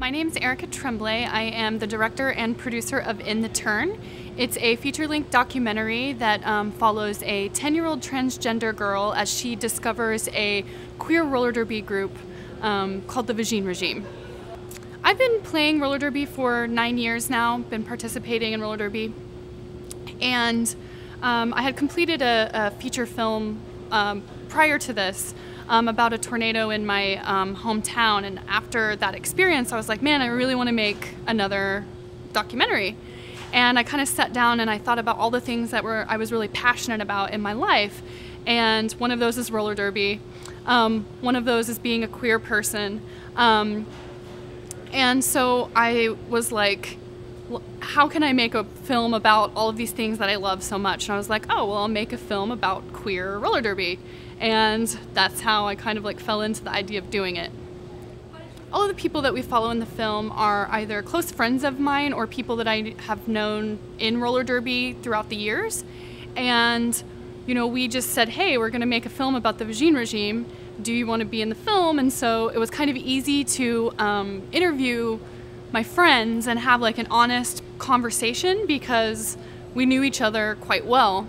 My name is Erica Tremblay. I am the director and producer of In the Turn. It's a feature-length documentary that follows a 10-year-old transgender girl as she discovers a queer roller derby group called the Lesbian Regime. I've been playing roller derby for 9 years now, been participating in roller derby, and I had completed a feature film prior to this about a tornado in my hometown, and after that experience I was like, man, I really want to make another documentary. And I kind of sat down and I thought about all the things that I was really passionate about in my life, and one of those is roller derby. One of those is being a queer person. And so I was like, how can I make a film about all of these things that I love so much? And I was like, oh, well, I'll make a film about queer roller derby. And that's how I kind of like fell into the idea of doing it. All of the people that we follow in the film are either close friends of mine or people that I have known in roller derby throughout the years. And, you know, we just said, hey, we're going to make a film about the Lesbian Regime. Do you want to be in the film? And so it was kind of easy to interview my friends and have like an honest conversation because we knew each other quite well.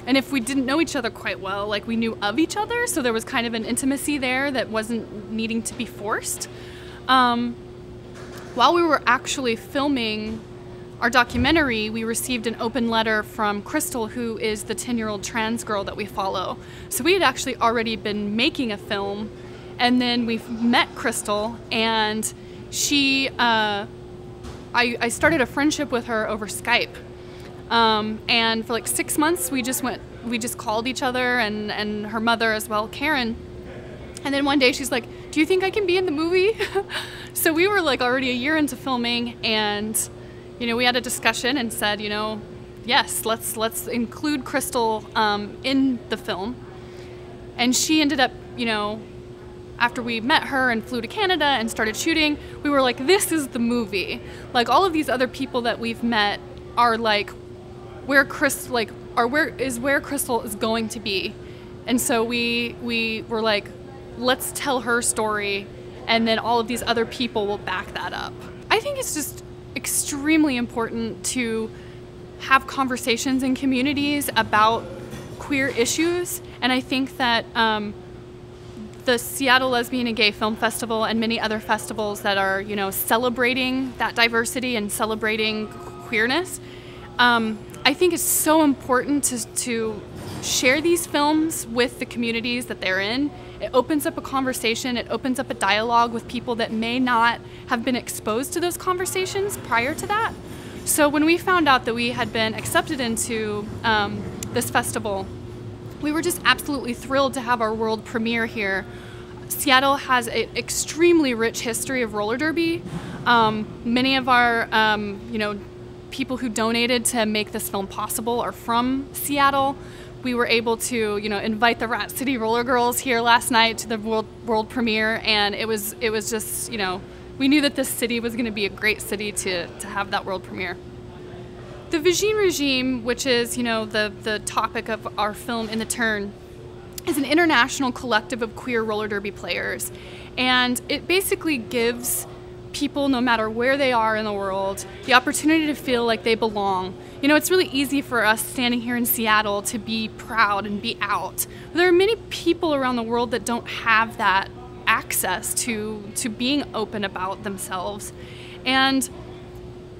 And if we didn't know each other quite well, like we knew of each other, so there was kind of an intimacy there that wasn't needing to be forced. While we were actually filming our documentary, we received an open letter from Crystal, who is the 10-year-old trans girl that we follow. So we had actually already been making a film, and then we met Crystal, and she, I started a friendship with her over Skype. And for like 6 months, we just called each other, and her mother as well, Karen. And then one day she's like, do you think I can be in the movie? So we were like already a year into filming, and you know, we had a discussion and said, you know, yes, let's include Crystal in the film. And she ended up, you know, after we met her and flew to Canada and started shooting, we were like, this is the movie. Like all of these other people that we've met are like where Crystal is going to be. And so we were like, let's tell her story, and then all of these other people will back that up. I think it's just extremely important to have conversations in communities about queer issues, and I think that the Seattle Lesbian and Gay Film Festival and many other festivals that are, you know, celebrating that diversity and celebrating queerness, I think it's so important to share these films with the communities that they're in. It opens up a conversation, it opens up a dialogue with people that may not have been exposed to those conversations prior to that. So when we found out that we had been accepted into this festival, we were just absolutely thrilled to have our world premiere here. Seattle has an extremely rich history of roller derby. Many of our you know, people who donated to make this film possible are from Seattle. We were able to, you know, invite the Rat City Roller Girls here last night to the world premiere, and it was just, you know, we knew that this city was going to be a great city to have that world premiere. The Lesbian Regime, which is, you know, the topic of our film In the Turn, is an international collective of queer roller derby players, and it basically gives people, no matter where they are in the world, the opportunity to feel like they belong. You know, it's really easy for us standing here in Seattle to be proud and be out. There are many people around the world that don't have that access to being open about themselves. And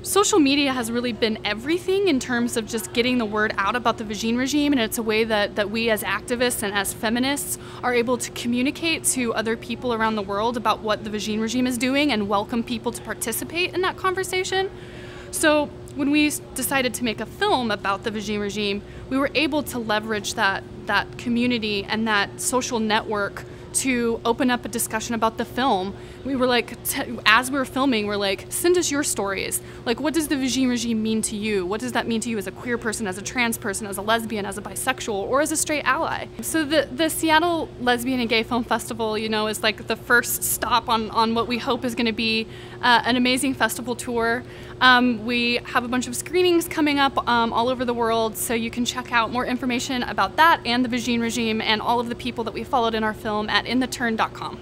social media has really been everything in terms of just getting the word out about the Lesbian Regime, and it's a way that we as activists and as feminists are able to communicate to other people around the world about what the Lesbian Regime is doing and welcome people to participate in that conversation. So when we decided to make a film about the Lesbian Regime, we were able to leverage that community and that social network to open up a discussion about the film. We were like, as we were filming, we're like, send us your stories. Like, what does the Lesbian Regime mean to you? What does that mean to you as a queer person, as a trans person, as a lesbian, as a bisexual, or as a straight ally? So the Seattle Lesbian and Gay Film Festival, you know, is like the first stop on what we hope is going to be an amazing festival tour. We have a bunch of screenings coming up all over the world, so you can check out more information about that and the Lesbian Regime and all of the people that we followed in our film at intheturn.com.